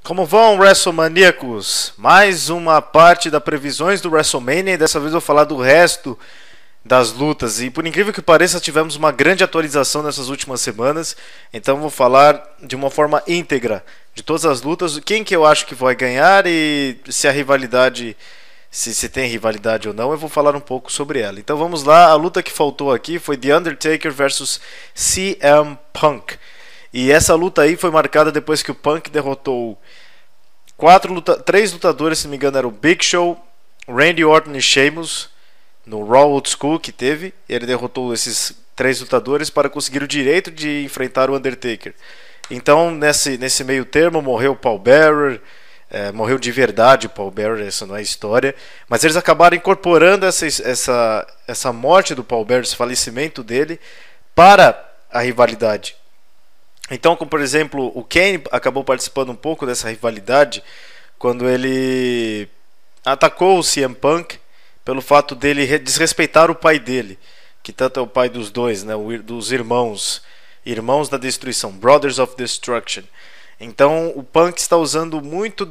Como vão, WrestleManiacos? Mais uma parte das previsões do WrestleMania e dessa vez eu vou falar do resto das lutas. E por incrível que pareça, tivemos uma grande atualização nessas últimas semanas. Então vou falar de uma forma íntegra de todas as lutas, quem que eu acho que vai ganhar e se a rivalidade, se tem rivalidade ou não, eu vou falar um pouco sobre ela. Então vamos lá, a luta que faltou aqui foi The Undertaker versus CM Punk. E essa luta aí foi marcada depois que o Punk derrotou três lutadores, se não me engano, eram o Big Show, Randy Orton e Sheamus, no Raw Old School que teve. Ele derrotou esses três lutadores para conseguir o direito de enfrentar o Undertaker. Então, nesse meio termo, morreu o Paul Bearer, morreu de verdade o Paul Bearer, essa não é história, mas eles acabaram incorporando essa morte do Paul Bearer, esse falecimento dele, para a rivalidade. Então, como por exemplo, o Kane acabou participando um pouco dessa rivalidade quando ele atacou o CM Punk pelo fato dele desrespeitar o pai dele, que tanto é o pai dos dois, né, dos irmãos da destruição, Brothers of Destruction. Então, o Punk está usando muito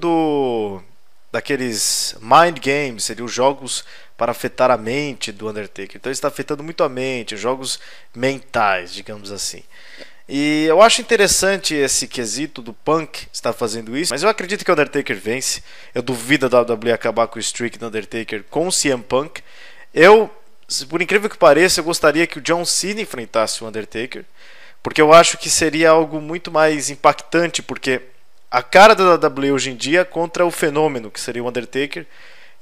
daqueles mind games, seriam os jogos para afetar a mente do Undertaker. Então, ele está afetando muito a mente, jogos mentais, digamos assim. E eu acho interessante esse quesito do Punk estar fazendo isso, mas eu acredito que o Undertaker vence. Eu duvido a WWE acabar com o streak do Undertaker com o CM Punk. Por incrível que pareça, eu gostaria que o John Cena enfrentasse o Undertaker, porque eu acho que seria algo muito mais impactante, porque a cara da WWE hoje em dia é contra o fenômeno que seria o Undertaker.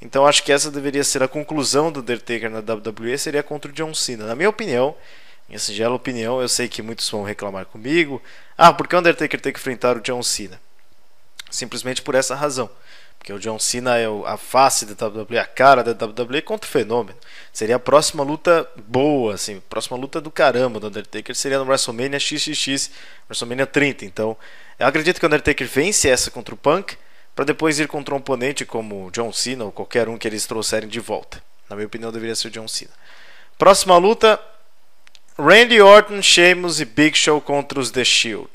Então acho que essa deveria ser a conclusão do Undertaker na WWE, seria contra o John Cena. Na minha opinião, minha singela opinião, eu sei que muitos vão reclamar comigo. Porque o Undertaker tem que enfrentar o John Cena? Simplesmente por essa razão. Porque o John Cena é a face da WWE, a cara da WWE contra o fenômeno. Seria a próxima luta boa, assim, a próxima luta do caramba do Undertaker seria no WrestleMania XXX, WrestleMania 30. Então, eu acredito que o Undertaker vence essa contra o Punk, para depois ir contra um oponente como o John Cena ou qualquer um que eles trouxerem de volta. Na minha opinião, deveria ser o John Cena. Próxima luta: Randy Orton, Sheamus e Big Show contra os The Shield.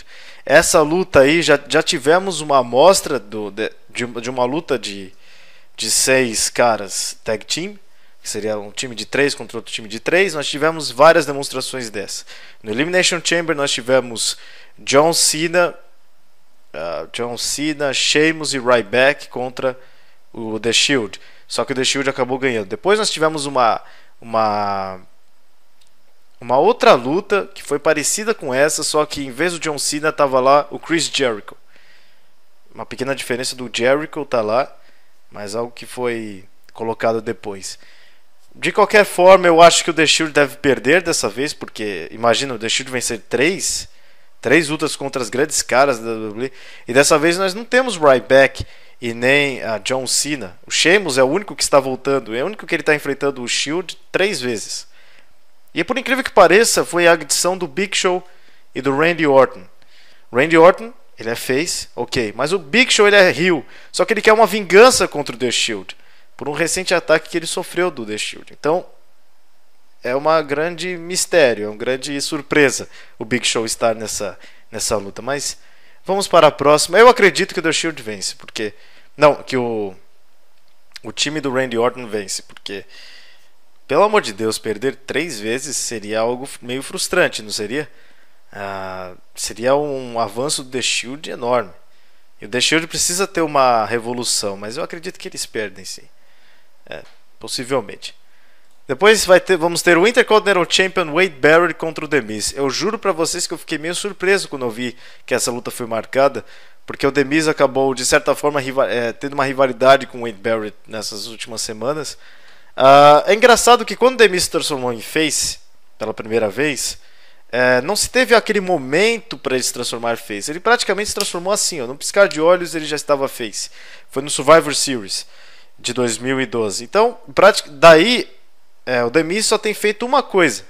Essa luta aí, já tivemos uma amostra de uma luta de 6 caras tag team, que seria um time de 3 contra outro time de 3. Nós tivemos várias demonstrações dessa. No Elimination Chamber nós tivemos John Cena, Sheamus e Ryback contra o The Shield. Só que o The Shield acabou ganhando. Depois nós tivemos uma outra luta que foi parecida com essa, só que em vez do John Cena estava lá o Chris Jericho. Uma pequena diferença do Jericho tá lá, mas algo que foi colocado depois. De qualquer forma, eu acho que o The Shield deve perder dessa vez, porque imagina o The Shield vencer três lutas contra as grandes caras da WWE, e dessa vez nós não temos Ryback e nem a John Cena. O Sheamus é o único que está voltando, é o único que ele está enfrentando o Shield 3 vezes. E por incrível que pareça, foi a adição do Big Show e do Randy Orton. Randy Orton, ele é face, ok, mas o Big Show ele é heel, só que ele quer uma vingança contra o The Shield, por um recente ataque que ele sofreu do The Shield. Então, é uma grande mistério, é uma grande surpresa o Big Show estar nessa luta. Mas vamos para a próxima. Eu acredito que o The Shield vence, porque que o time do Randy Orton vence, porque, pelo amor de Deus, perder 3 vezes seria algo meio frustrante, não seria? Seria um avanço do The Shield enorme. E o The Shield precisa ter uma revolução, mas eu acredito que eles perdem, sim. Possivelmente. Depois vamos ter o Intercontinental Champion Wade Barrett contra o The Miz. Eu juro pra vocês que eu fiquei meio surpreso quando eu vi que essa luta foi marcada, porque o The Miz acabou, de certa forma, tendo uma rivalidade com o Wade Barrett nessas últimas semanas. É engraçado que quando o The Miz se transformou em face pela primeira vez, não se teve aquele momento para ele se transformar em face. Ele praticamente se transformou assim, num piscar de olhos ele já estava face. Foi no Survivor Series de 2012. Então, daí o The Miz só tem feito uma coisa: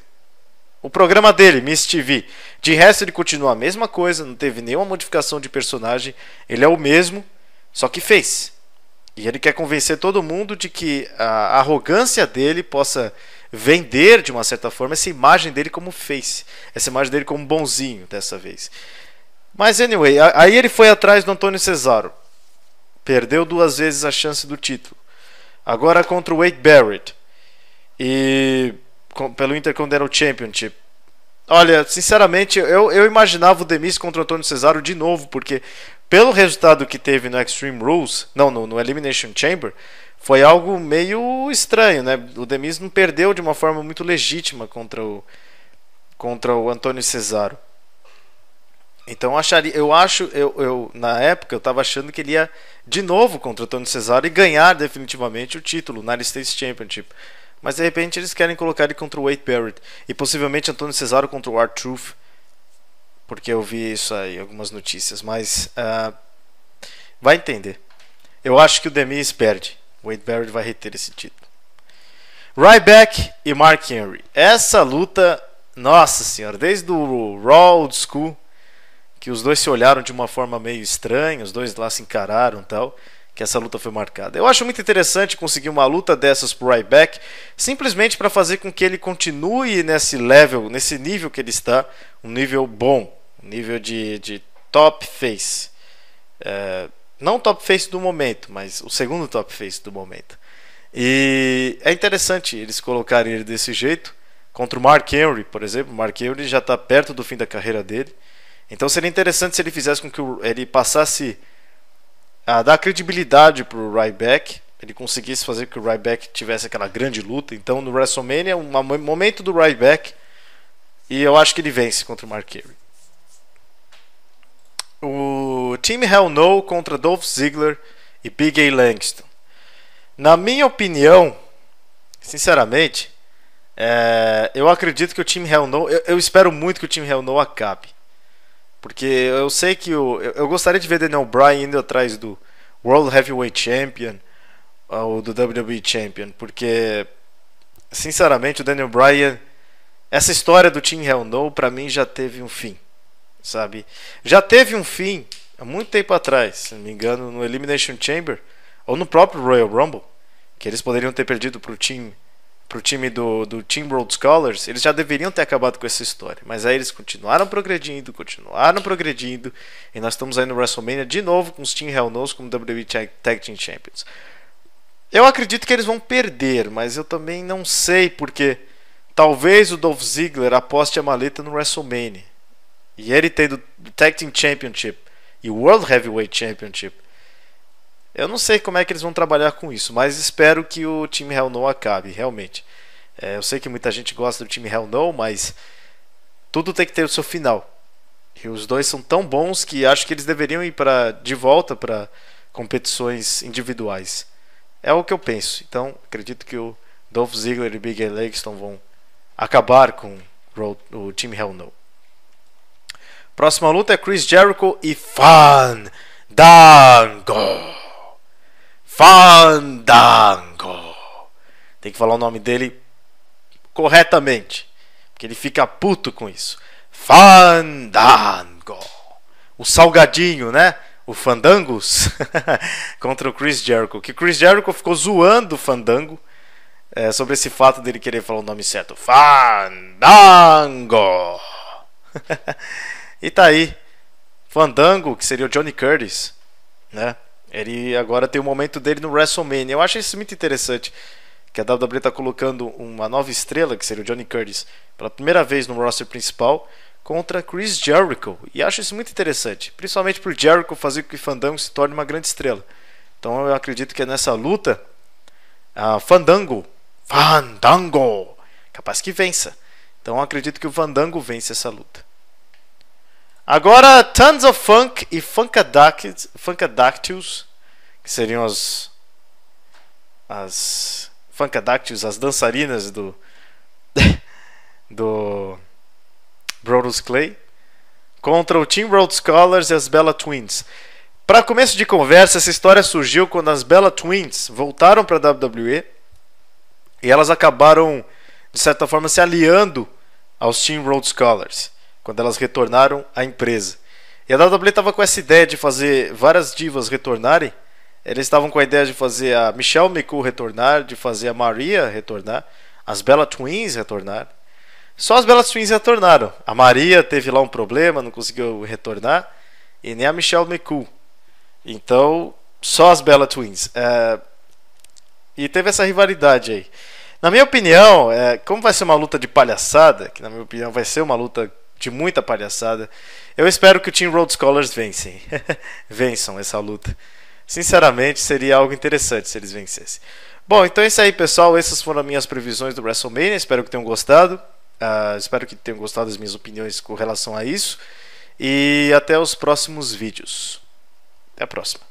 o programa dele, Miz TV. De resto ele continua a mesma coisa, não teve nenhuma modificação de personagem. Ele é o mesmo, só que face. E ele quer convencer todo mundo de que a arrogância dele possa vender, de uma certa forma, essa imagem dele como face, essa imagem dele como bonzinho dessa vez. Mas anyway, aí ele foi atrás do Antônio Cesaro. perdeu 2 vezes a chance do título. Agora contra o Wade Barrett e pelo Intercontinental Championship. Olha, sinceramente, eu imaginava o The Miz contra o Antônio Cesaro de novo, porque pelo resultado que teve no Extreme Rules, não, no Elimination Chamber, foi algo meio estranho, né? O The Miz não perdeu de uma forma muito legítima contra o Antônio Cesaro. Então eu na época eu estava achando que ele ia de novo contra o Antônio Cesaro e ganhar definitivamente o título, o United States Championship. Mas de repente eles querem colocar ele contra o Wade Barrett e possivelmente Antônio Cesaro contra o R-Truth, porque eu vi isso aí, algumas notícias, mas vai entender. Eu acho que o The Miz perde. O Wade Barrett vai reter esse título. Ryback e Mark Henry. Essa luta, nossa senhora, desde o Raw Old School, que os dois se olharam de uma forma meio estranha, os dois lá se encararam e tal, que essa luta foi marcada. Eu acho muito interessante conseguir uma luta dessas pro Ryback, simplesmente para fazer com que ele continue nesse level, nesse nível que ele está, um nível bom, um nível de top face. Não top face do momento, mas o segundo top face do momento. E é interessante eles colocarem ele desse jeito, contra o Mark Henry, por exemplo. O Mark Henry já está perto do fim da carreira dele. Então seria interessante se ele fizesse com que ele passasse a dar credibilidade para o Ryback, ele conseguisse fazer com que o Ryback tivesse aquela grande luta. Então no WrestleMania, um momento do Ryback, e eu acho que ele vence contra o Mark Henry. O Team Hell No contra Dolph Ziggler e Big A Langston. Na minha opinião, sinceramente, eu acredito que o Team Hell No, eu espero muito que o Team Hell No acabe. Porque eu sei que eu gostaria de ver Daniel Bryan indo atrás do World Heavyweight Champion ou do WWE Champion, porque sinceramente o Daniel Bryan, essa história do Team Hell No pra mim já teve um fim, sabe? Já teve um fim há muito tempo atrás, se não me engano, no Elimination Chamber ou no próprio Royal Rumble, que eles poderiam ter perdido pro time do Team World Scholars. Eles já deveriam ter acabado com essa história, mas aí eles continuaram progredindo, e nós estamos aí no WrestleMania de novo com os Team Hell No's como WWE Tag Team Champions. Eu acredito que eles vão perder, mas eu também não sei, porque talvez o Dolph Ziggler aposte a maleta no WrestleMania, e ele tendo o Tag Team Championship e o World Heavyweight Championship. Eu não sei como é que eles vão trabalhar com isso, mas espero que o Team Hell No acabe, realmente. Eu sei que muita gente gosta do Team Hell No, mas tudo tem que ter o seu final. E os dois são tão bons que acho que eles deveriam ir de volta para competições individuais. É o que eu penso. Então, acredito que o Dolph Ziggler e Big A Langston vão acabar com o Team Hell No. Próxima luta é Chris Jericho e Fandango. Tem que falar o nome dele corretamente, porque ele fica puto com isso. Fandango. O salgadinho, né? O Fandangos contra o Chris Jericho. Que Chris Jericho ficou zoando o Fandango sobre esse fato dele querer falar o nome certo. Fandango. E tá aí. Fandango, que seria o Johnny Curtis, né? Ele agora tem o momento dele no WrestleMania. Eu acho isso muito interessante, que a WWE está colocando uma nova estrela, que seria o Johnny Curtis, pela primeira vez no roster principal, contra Chris Jericho. E acho isso muito interessante, principalmente para o Jericho fazer com que Fandango se torne uma grande estrela. Então eu acredito que nessa luta, a Fandango, capaz que vença. Então eu acredito que o Fandango vence essa luta. Agora, Tons of Funk e Funkadactyls, que seriam as Funkadactyls, as dançarinas do Brodus Clay, contra o Team Road Scholars e as Bella Twins. Para começo de conversa, essa história surgiu quando as Bella Twins voltaram para a WWE e elas acabaram, de certa forma, se aliando aos Team Road Scholars quando elas retornaram à empresa. E a WWE estava com essa ideia de fazer várias divas retornarem. Eles estavam com a ideia de fazer a Michelle McCool retornar, de fazer a Maria retornar, as Bella Twins retornar. Só as Bella Twins retornaram. A Maria teve lá um problema, não conseguiu retornar, e nem a Michelle McCool. Então só as Bella Twins. E teve essa rivalidade aí. Na minha opinião, como vai ser uma luta de palhaçada, que na minha opinião vai ser uma luta de muita palhaçada, eu espero que o Team Rhodes Scholars vençam essa luta. Sinceramente, seria algo interessante se eles vencessem. Bom, então é isso aí, pessoal. Essas foram as minhas previsões do WrestleMania. Espero que tenham gostado. Espero que tenham gostado das minhas opiniões com relação a isso. E até os próximos vídeos. Até a próxima.